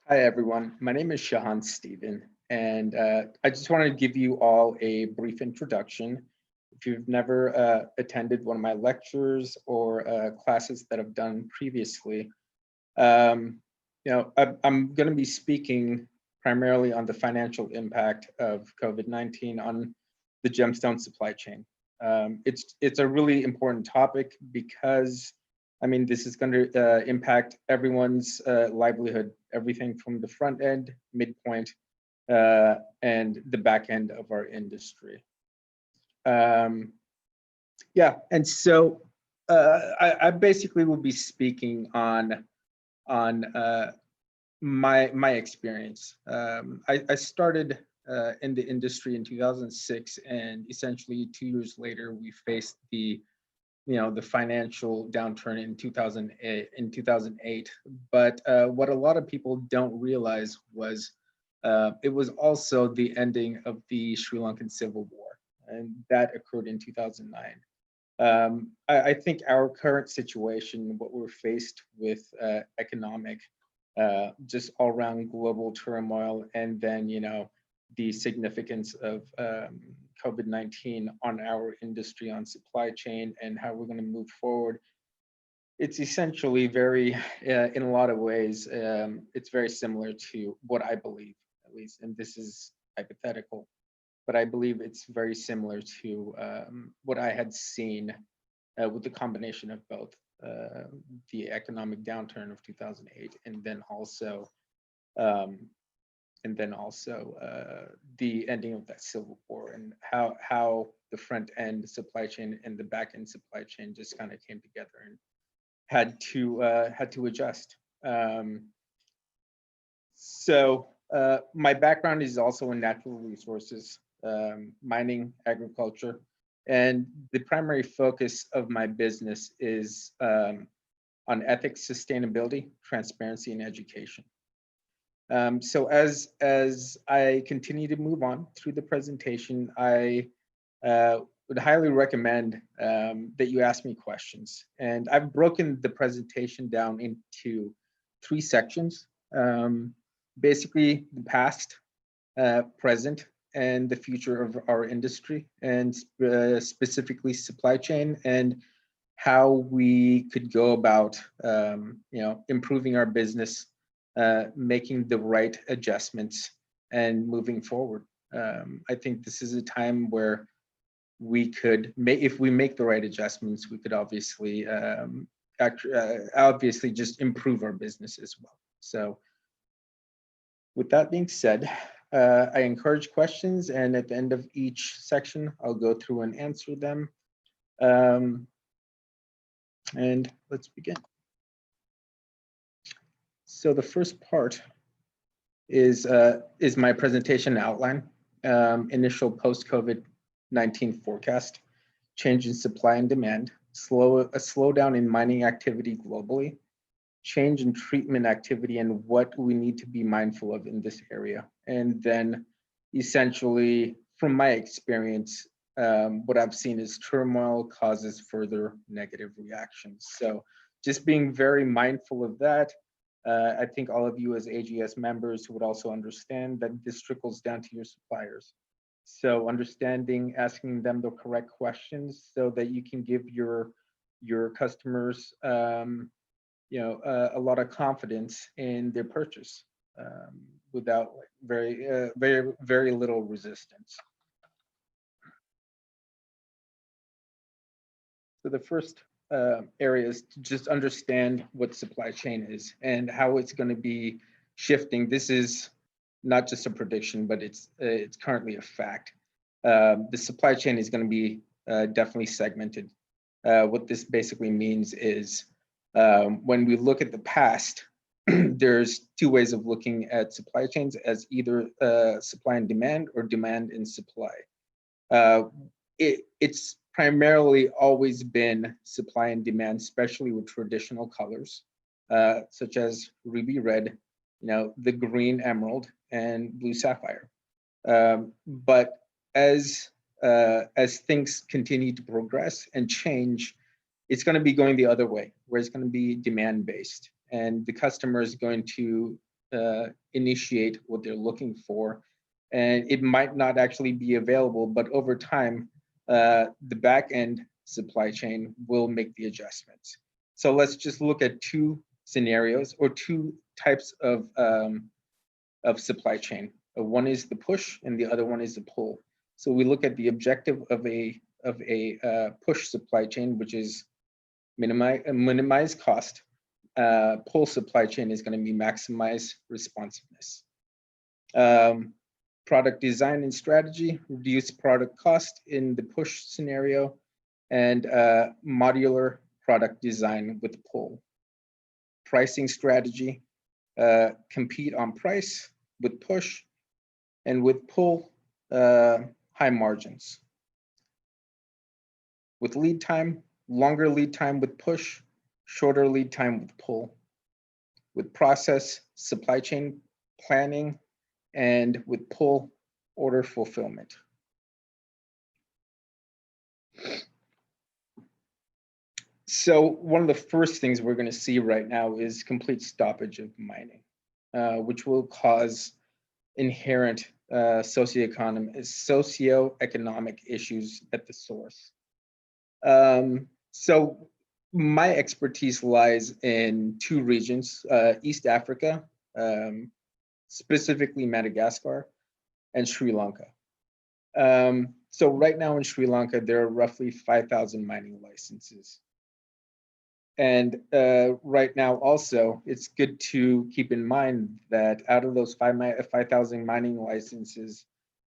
Hi, everyone. My name is Shahan Stephen, and I just wanted to give you all a brief introduction. If you've never attended one of my lectures or classes that I've done previously, um, I'm going to be speaking primarily on the financial impact of COVID-19 on the gemstone supply chain. It's a really important topic because this is going to impact everyone's livelihood, everything from the front end, midpoint, and the back end of our industry. Yeah, and so I basically will be speaking on my experience. I started in the industry in 2006, and essentially 2 years later, we faced the financial downturn in 2008. But what a lot of people don't realize was it was also the ending of the Sri Lankan Civil War, and that occurred in 2009. I think our current situation, what we're faced with economic, just all around global turmoil, and then the significance of COVID-19 on our industry, on supply chain, and how we're going to move forward. It's essentially very, in a lot of ways, it's very similar to what I believe, at least, and this is hypothetical, but I believe it's very similar to what I had seen with the combination of both the economic downturn of 2008 and then also um, the ending of that civil war, and how the front end supply chain and the back end supply chain just kind of came together and had to adjust. My background is also in natural resources, mining, agriculture, and the primary focus of my business is on ethics, sustainability, transparency, and education. So as I continue to move on through the presentation, I would highly recommend that you ask me questions. And I've broken the presentation down into 3 sections. Basically, the past, present, and the future of our industry, and specifically supply chain, and how we could go about improving our business, making the right adjustments, and moving forward. I think this is a time where we could make, if we make the right adjustments, we could obviously obviously just improve our business as well. So with that being said, I encourage questions, and at the end of each section, I'll go through and answer them. And let's begin. So the first part is my presentation outline, initial post-COVID-19 forecast, change in supply and demand, a slowdown in mining activity globally, change in treatment activity, and what we need to be mindful of in this area. And then essentially, from my experience, what I've seen is turmoil causes further negative reactions. So just being very mindful of that. I think all of you as AGS members would also understand that this trickles down to your suppliers. So asking them the correct questions so that you can give your customers a lot of confidence in their purchase without very little resistance. So the first area is to just understand what supply chain is and how it's going to be shifting. This is not just a prediction, but it's currently a fact. The supply chain is going to be definitely segmented. What this basically means is when we look at the past, there's 2 ways of looking at supply chains, as either supply and demand or demand and supply. It's primarily always been supply and demand, especially with traditional colors, such as ruby red, the green emerald, and blue sapphire. But as things continue to progress and change, it's going to be going the other way, where it's going to be demand based, and the customer is going to initiate what they're looking for, and it might not actually be available, but over time, the back end supply chain will make the adjustments. So let's just look at two scenarios or two types of supply chain. One is the push, and the other one is the pull. So we look at the objective of a push supply chain, which is minimize cost. Pull supply chain is going to be maximize responsiveness. Product design and strategy, reduce product cost in the push scenario, and modular product design with pull. Pricing strategy, compete on price with push, and with pull, high margins. With lead time, longer lead time with push, shorter lead time with pull. With process, supply chain planning, and with pull, order fulfillment. So one of the first things we're going to see right now is complete stoppage of mining, which will cause inherent socioeconomic issues at the source. So my expertise lies in two regions, East Africa, specifically Madagascar, and Sri Lanka. So right now in Sri Lanka, there are roughly 5,000 mining licenses. And right now also, it's good to keep in mind that out of those 5,000 mining licenses,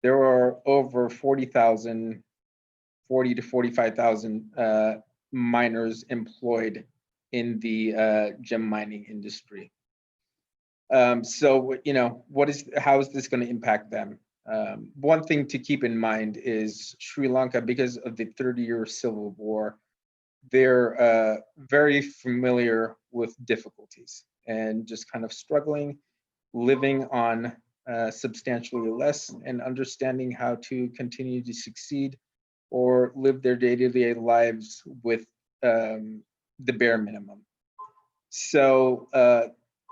there are over 40 to 45,000 miners employed in the gem mining industry. So, you know, how is this going to impact them? One thing to keep in mind is Sri Lanka, because of the 30-year civil war, they're very familiar with difficulties and just kind of struggling, living on substantially less, and understanding how to continue to succeed or live their day-to-day lives with the bare minimum. So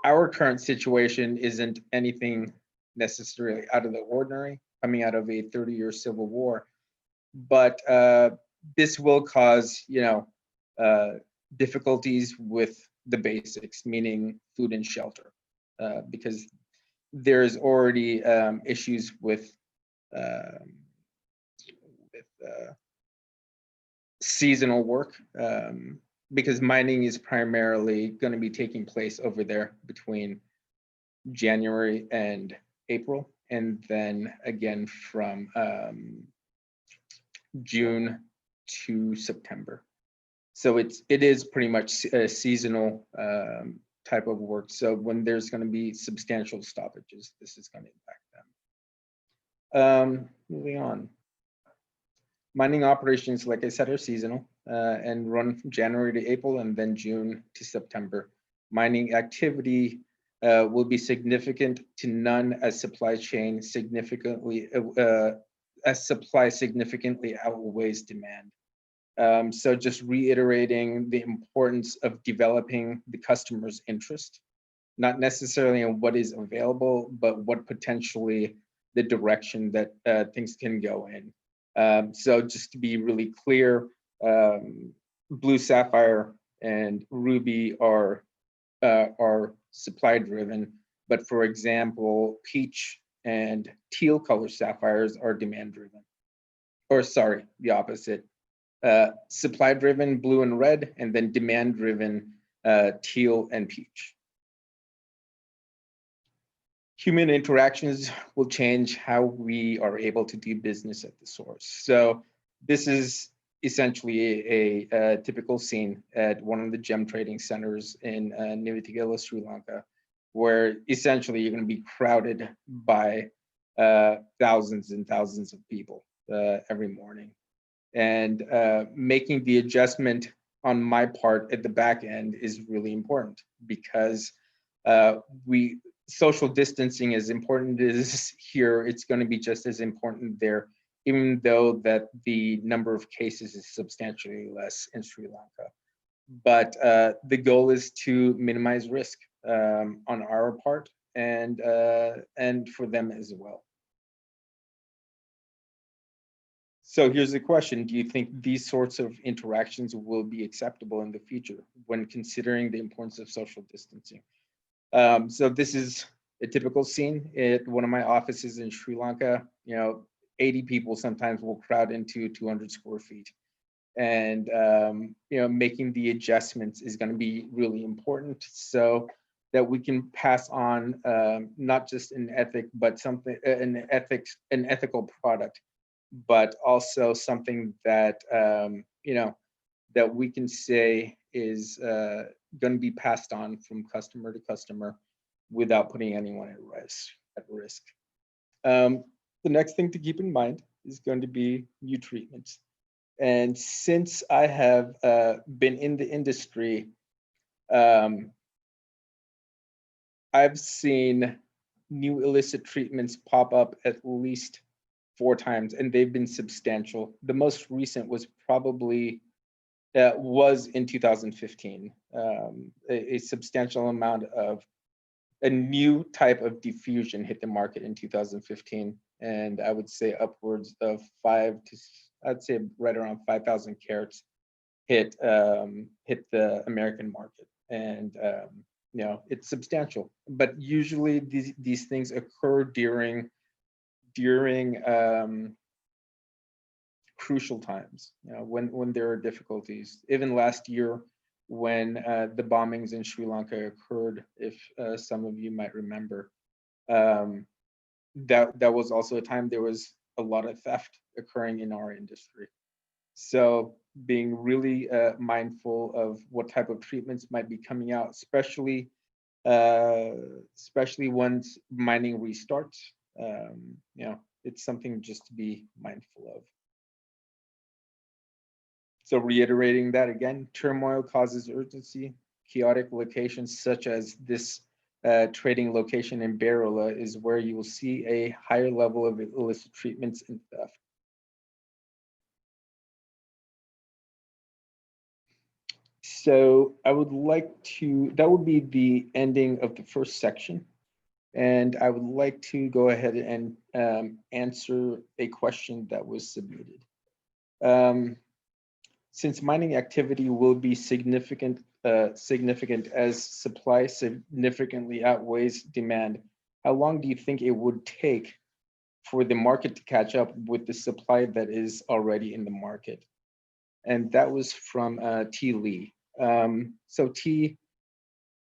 our current situation isn't anything necessarily out of the ordinary, coming out of a 30-year civil war, but this will cause, you know, difficulties with the basics, meaning food and shelter, because there's already issues with seasonal work, because mining is primarily going to be taking place over there between January and April, and then again from June to September. So it is pretty much a seasonal type of work. So when there's going to be substantial stoppages, this is going to impact them. Moving on. Mining operations, like I said, are seasonal and run from January to April and then June to September. Mining activity will be significant to none as supply significantly outweighs demand. So just reiterating the importance of developing the customer's interest, not necessarily in what is available, but what potentially the direction that things can go in. So just to be really clear, blue sapphire and ruby are supply driven, but for example, peach and teal color sapphires are demand driven. Or sorry, the opposite. Supply driven, blue and red, and then demand driven, teal and peach. Human interactions will change how we are able to do business at the source. So this is essentially a typical scene at one of the gem trading centers in Nivitigila, Sri Lanka, where essentially you're going to be crowded by thousands and thousands of people every morning. And making the adjustment on my part at the back end is really important, because social distancing, as important as here, it's going to be just as important there, even though that the number of cases is substantially less in Sri Lanka. But the goal is to minimize risk on our part and for them as well. So here's the question: do you think these sorts of interactions will be acceptable in the future when considering the importance of social distancing? So this is a typical scene at one of my offices in Sri Lanka. 80 people sometimes will crowd into 200 square feet. And making the adjustments is going to be really important, so that we can pass on not just an ethical product, but also something that that we can say is going to be passed on from customer to customer without putting anyone at risk. The next thing to keep in mind is going to be new treatments. And since I have been in the industry, I've seen new illicit treatments pop up at least 4 times, and they've been substantial. The most recent was probably was in 2015. A substantial amount of a new type of diffusion hit the market in 2015, and I would say upwards of I'd say right around 5,000 carats hit the American market, and it's substantial. But usually these things occur during crucial times, when there are difficulties. Even last year, when the bombings in Sri Lanka occurred, if some of you might remember, that was also a time there was a lot of theft occurring in our industry. So being really mindful of what type of treatments might be coming out, especially once mining restarts, it's something just to be mindful of. So reiterating that again, turmoil causes urgency. Chaotic locations such as this trading location in Barola is where you will see a higher level of illicit treatments and theft. So I would like to, that would be the ending of the first section. And I would like to go ahead and answer a question that was submitted. Since mining activity will be significant as supply significantly outweighs demand, how long do you think it would take for the market to catch up with the supply that is already in the market? And that was from T. Lee. So T,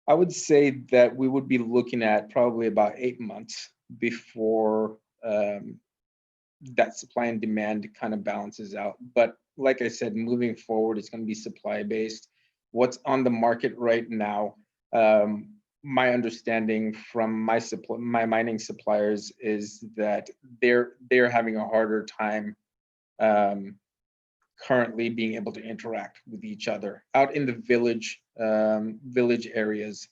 I would say that we would be looking at probably about 8 months before that supply and demand kind of balances out. But like I said, moving forward, it's going to be supply based. What's on the market right now, my understanding from my mining suppliers is that they're having a harder time currently being able to interact with each other out in the village areas.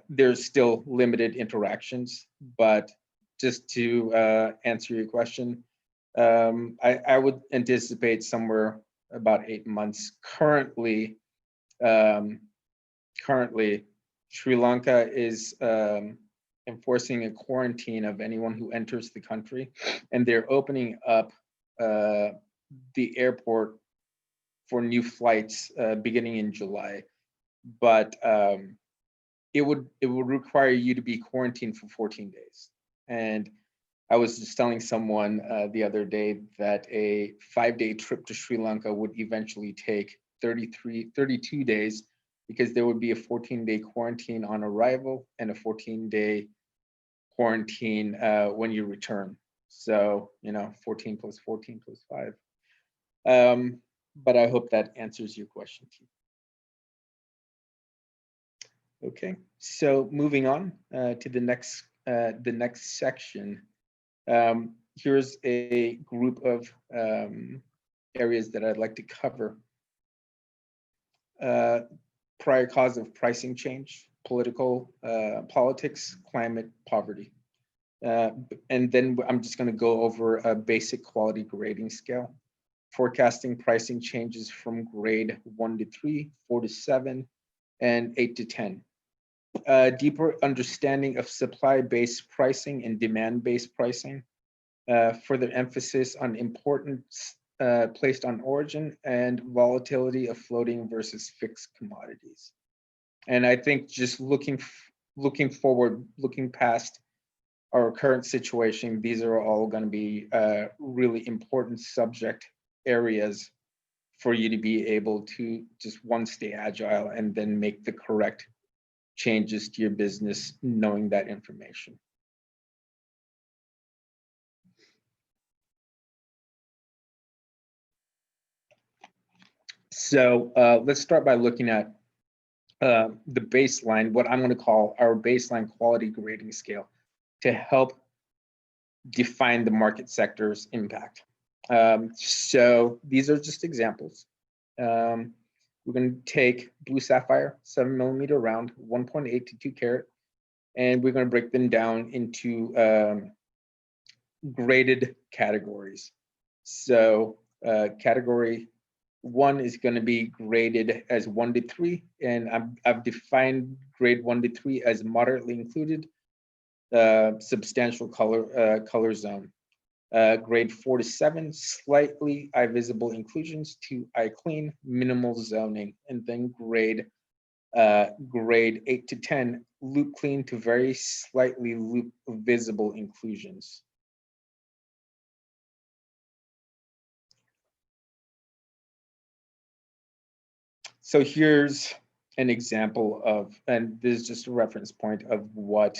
There's still limited interactions, but just to answer your question, I would anticipate somewhere about 8 months. Currently, Sri Lanka is enforcing a quarantine of anyone who enters the country, and they're opening up the airport for new flights beginning in July. But it would require you to be quarantined for 14 days. And I was just telling someone the other day that a 5-day trip to Sri Lanka would eventually take 32 days, because there would be a 14-day quarantine on arrival and a 14-day quarantine when you return. So, 14 plus 14 plus 5. But I hope that answers your question, Keith. Okay, so moving on to the next section. Here's a group of areas that I'd like to cover. Prior cause of pricing change, politics, climate, poverty. And then I'm just going to go over a basic quality grading scale, forecasting pricing changes from grade 1 to 3, 4 to 7, and 8 to 10. A deeper understanding of supply-based pricing and demand-based pricing, further emphasis on importance placed on origin and volatility of floating versus fixed commodities. And I think just looking forward, looking past our current situation, these are all going to be really important subject areas for you to be able to just one, stay agile, and then make the correct changes to your business knowing that information. So let's start by looking at the baseline, what I'm going to call our baseline quality grading scale, to help define the market sector's impact. So these are just examples. We're going to take blue sapphire, 7mm round, 1.8 to 2 carat, and we're going to break them down into graded categories. So category 1 is going to be graded as 1 to 3, and I've defined grade 1 to 3 as moderately included, substantial color zone. Grade 4 to 7, slightly eye visible inclusions to eye clean, minimal zoning, and then grade 8 to 10, loop clean to very slightly loop visible inclusions. So here's an example of, and this is just a reference point of what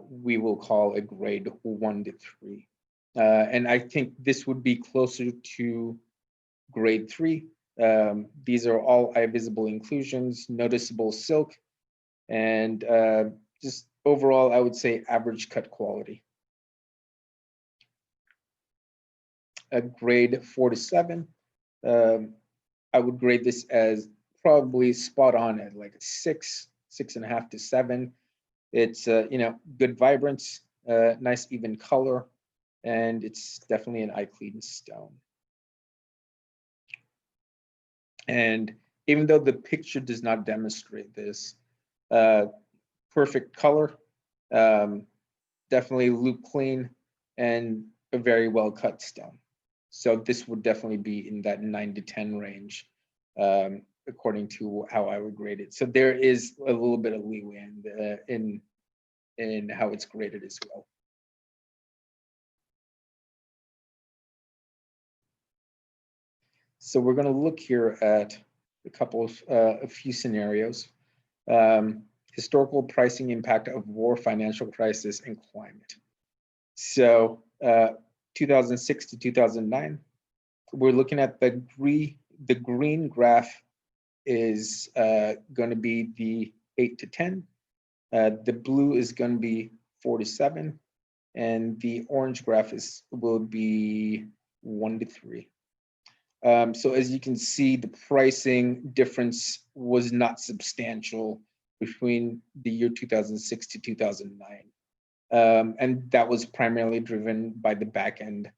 we will call a grade 1 to 3. And I think this would be closer to grade 3. These are all eye visible inclusions, noticeable silk, and just overall, I would say average cut quality. A grade 4 to 7, I would grade this as probably spot on at like a 6.5 to 7. It's good vibrance, nice even color, and it's definitely an eye clean stone. And even though the picture does not demonstrate this, perfect color, definitely loop clean, and a very well cut stone. So this would definitely be in that 9 to 10 range, according to how I would grade it. So there is a little bit of leeway in how it's graded as well. So we're going to look here at a few scenarios. Historical pricing impact of war, financial crisis, and climate. So 2006 to 2009, we're looking at the green graph is going to be the 8 to 10. The blue is going to be 4 to 7, and the orange graph will be 1 to 3. So as you can see, the pricing difference was not substantial between the year 2006 to 2009. And that was primarily driven by the back end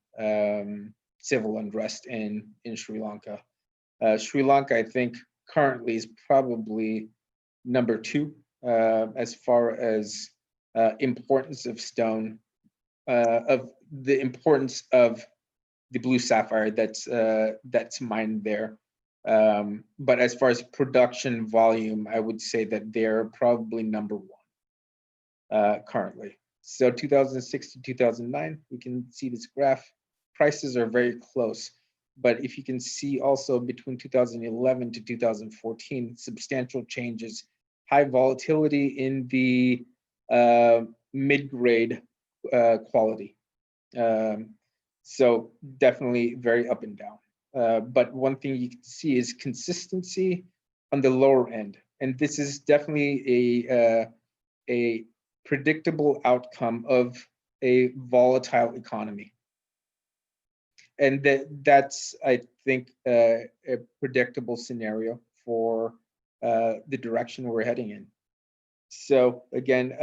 civil unrest in Sri Lanka. Sri Lanka, I think, currently is probably number 2 as far as importance of stone, of the importance of the blue sapphire that's mined there. But as far as production volume, I would say that they're probably number 1 currently. So 2006 to 2009, we can see this graph. Prices are very close, but if you can see also between 2011 to 2014, substantial changes, high volatility in the mid-grade quality. So definitely very up and down. But one thing you can see is consistency on the lower end. And this is definitely a predictable outcome of a volatile economy. And that's, I think, a predictable scenario for the direction we're heading in. So again,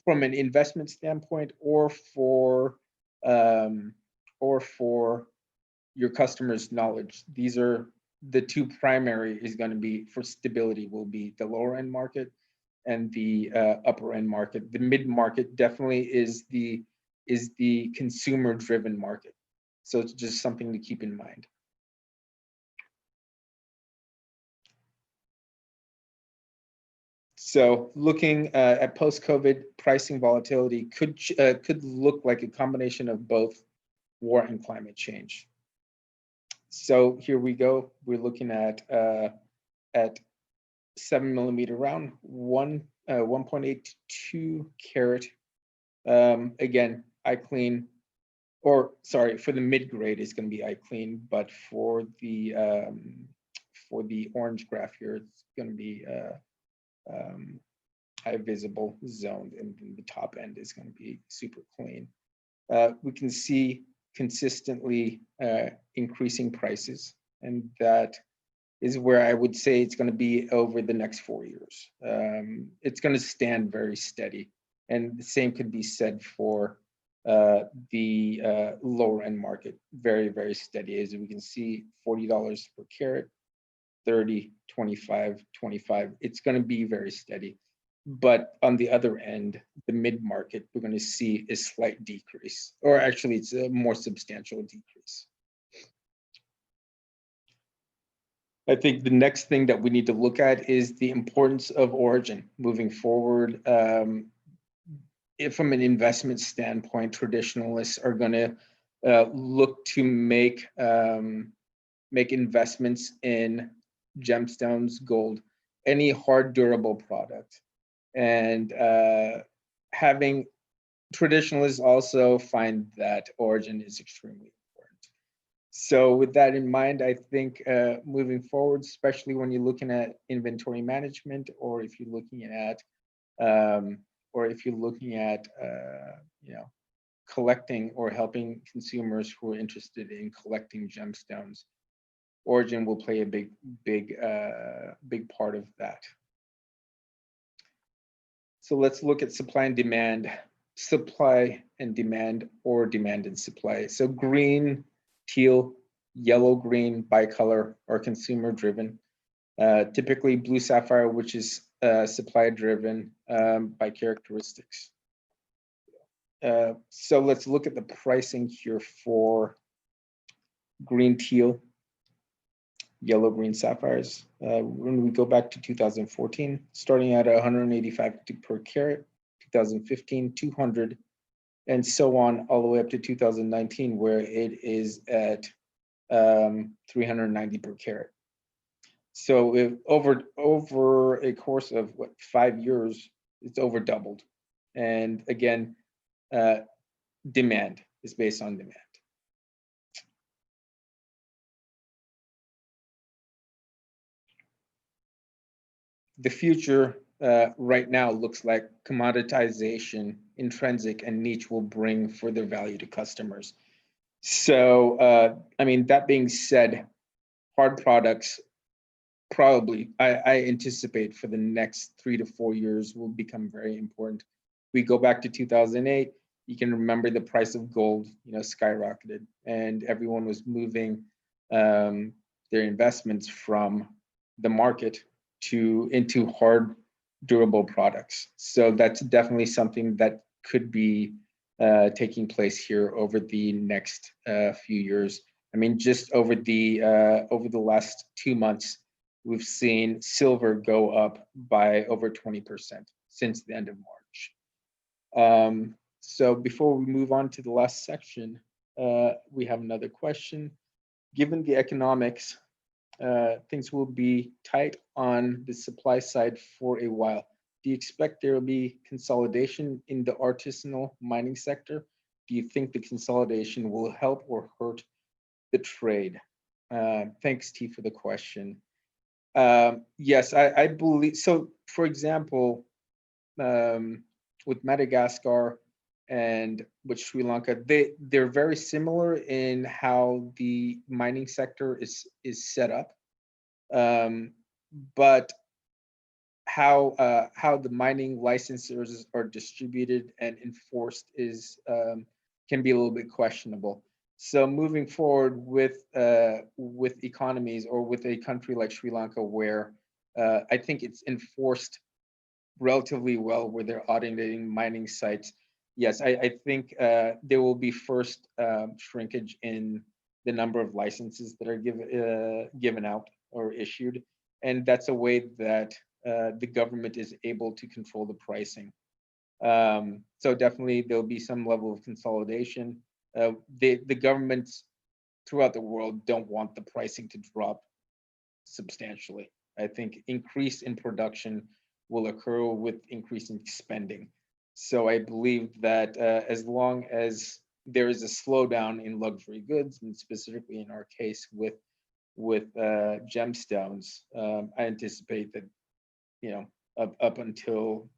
from an investment standpoint, or for your customers' knowledge, these are the 2 primary is going to be for stability will be the lower end market, and the upper end market. The mid market definitely is the consumer driven market. So it's just something to keep in mind. So looking at post-COVID pricing volatility could look like a combination of both war and climate change. So here we go. We're looking at 7mm round, 1.82 carat. Again, eye clean, or sorry, for the mid grade is going to be eye clean, but for the orange graph here, it's going to be high visible zoned, and then the top end is going to be super clean. We can see consistently increasing prices, and that is where I would say it's going to be over the next 4 years. It's going to stand very steady, and the same could be said for the lower end market. Very, very steady, as we can see, $40 per carat, 30, 25, 25. It's going to be very steady. But on the other end, the mid market, we're going to see a slight decrease, or actually it's a more substantial decrease. I think the next thing that we need to look at is the importance of origin moving forward. If from an investment standpoint, traditionalists are going to look to make investments in gemstones, gold, any hard durable product. And having traditionalists also find that origin is extremely important. So with that in mind, I think moving forward, especially when you're looking at inventory management, or if you're looking at you know, collecting or helping consumers who are interested in collecting gemstones, origin will play a big part of that. So let's look at supply and demand, or demand and supply. So green, teal, yellow, green, bicolor are consumer driven. Typically blue sapphire, which is supply driven by characteristics. So let's look at the pricing here for green, teal, yellow, green sapphires. When we go back to 2014, starting at 185 per carat, 2015, 200, and so on, all the way up to 2019, where it is at 390 per carat. So if over a course of 5 years, it's over doubled. And again, demand is based on demand. The future right now looks like commoditization, intrinsic, and niche will bring further value to customers. So, I mean, that being said, hard products probably, I anticipate for the next 3 to 4 years will become very important. We go back to 2008, you can remember the price of gold, you know, skyrocketed, and everyone was moving their investments from the market into hard, durable products. So that's definitely something that could be taking place here over the next few years. I mean, just over the last 2 months, we've seen silver go up by over 20% since the end of March. So before we move on to the last section, we have another question. Given the economics, things will be tight on the supply side for a while. Do you expect there will be consolidation in the artisanal mining sector? Do you think the consolidation will help or hurt the trade? Thanks, T, for the question. Yes, I believe so. For example, with Madagascar and with Sri Lanka, they're very similar in how the mining sector is set up, but how the mining licenses are distributed and enforced is can be a little bit questionable. So moving forward with economies, or with a country like Sri Lanka, where I think it's enforced relatively well where they're auditing mining sites. Yes, I think there will be first shrinkage in the number of licenses that are given out or issued, and that's a way that the government is able to control the pricing. So definitely there'll be some level of consolidation. The governments throughout the world don't want the pricing to drop substantially. I think increase in production will occur with increase in spending. So I believe that as long as there is a slowdown in luxury goods, and specifically in our case with gemstones, I anticipate that, you know, up until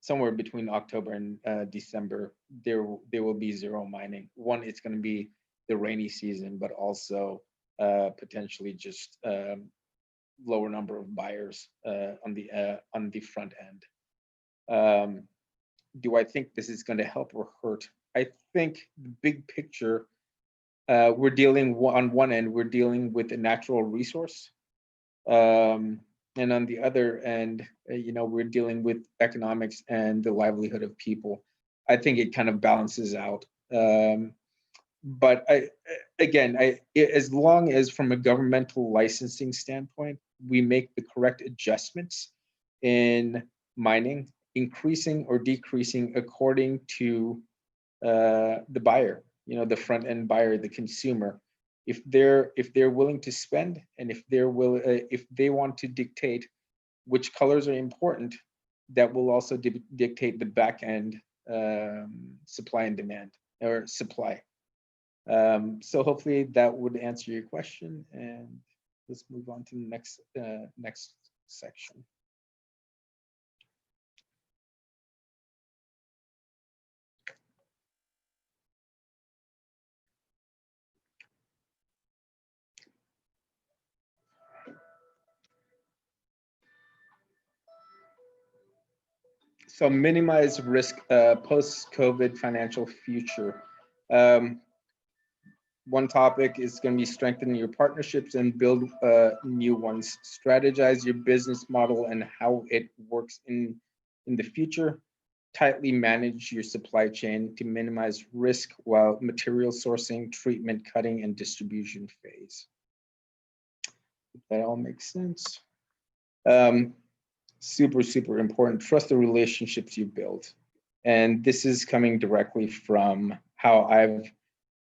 somewhere between October and December, there will be zero mining. One, it's going to be the rainy season, but also potentially just lower number of buyers on the front end. Do I think this is going to help or hurt? I think the big picture, we're dealing on one end, we're dealing with a natural resource. And on the other end, you know, we're dealing with economics and the livelihood of people. I think it kind of balances out. But as long as from a governmental licensing standpoint, we make the correct adjustments in mining, increasing or decreasing according to the buyer, you know, the front end buyer, the consumer. If they're willing to spend, and if they want to dictate which colors are important, that will also dictate the back end supply and demand, or supply. So hopefully that would answer your question, and let's move on to the next section. So minimize risk post-COVID financial future. One topic is going to be strengthening your partnerships and build new ones. Strategize your business model and how it works in the future. Tightly manage your supply chain to minimize risk while material sourcing, treatment, cutting, and distribution phase. If that all makes sense. Super important. Trust the relationships you build. And this is coming directly from how I've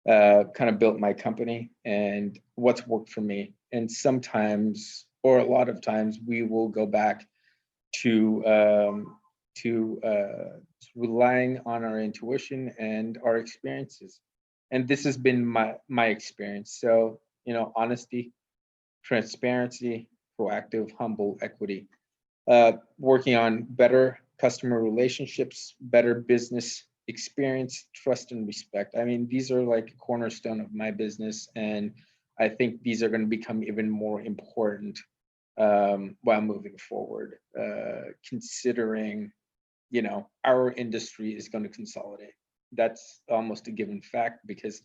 kind of built my company and what's worked for me. And sometimes, or a lot of times, we will go back to relying on our intuition and our experiences. And this has been my experience. So, you know, honesty, transparency, proactive, humble, equity. Working on better customer relationships, better business experience, trust, and respect. I mean, these are like a cornerstone of my business, and I think these are going to become even more important while moving forward, considering, you know, our industry is going to consolidate. That's almost a given fact, because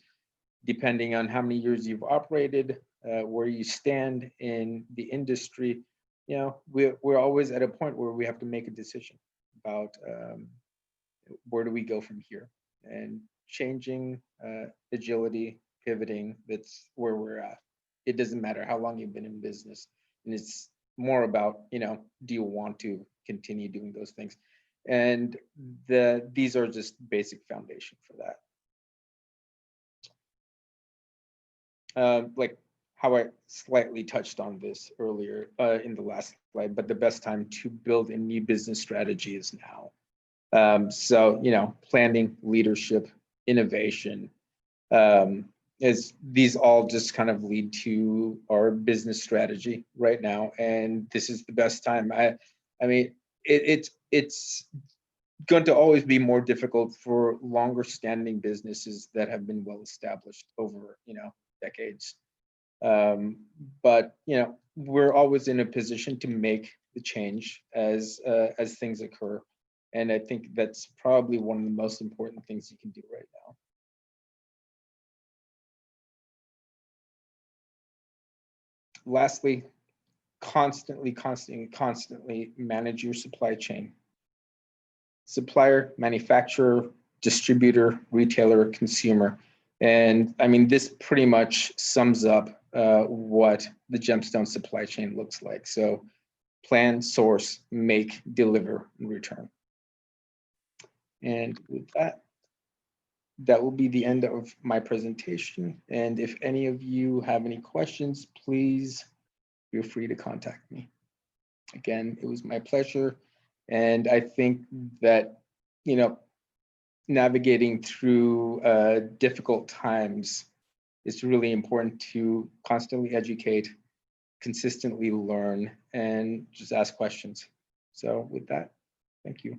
depending on how many years you've operated, where you stand in the industry, you know, we're always at a point where we have to make a decision about where do we go from here, and changing, agility, pivoting. That's where we're at. It doesn't matter how long you've been in business, and it's more about, you know, do you want to continue doing those things? And these are just basic foundation for that. Like how I slightly touched on this earlier in the last slide, but the best time to build a new business strategy is now. So, you know, planning, leadership, innovation, is these all just kind of lead to our business strategy right now. And this is the best time. I mean, it's going to always be more difficult for longer standing businesses that have been well established over, you know, decades. But, you know, we're always in a position to make the change as things occur. And I think that's probably one of the most important things you can do right now. Lastly, constantly manage your supply chain. Supplier, manufacturer, distributor, retailer, consumer. And I mean, this pretty much sums up what the Gemstone supply chain looks like. So plan, source, make, deliver, and return. And with that, that will be the end of my presentation. And if any of you have any questions, please feel free to contact me. Again, it was my pleasure. And I think that, you know, navigating through difficult times, it's really important to constantly educate, consistently learn, and just ask questions. So with that, thank you.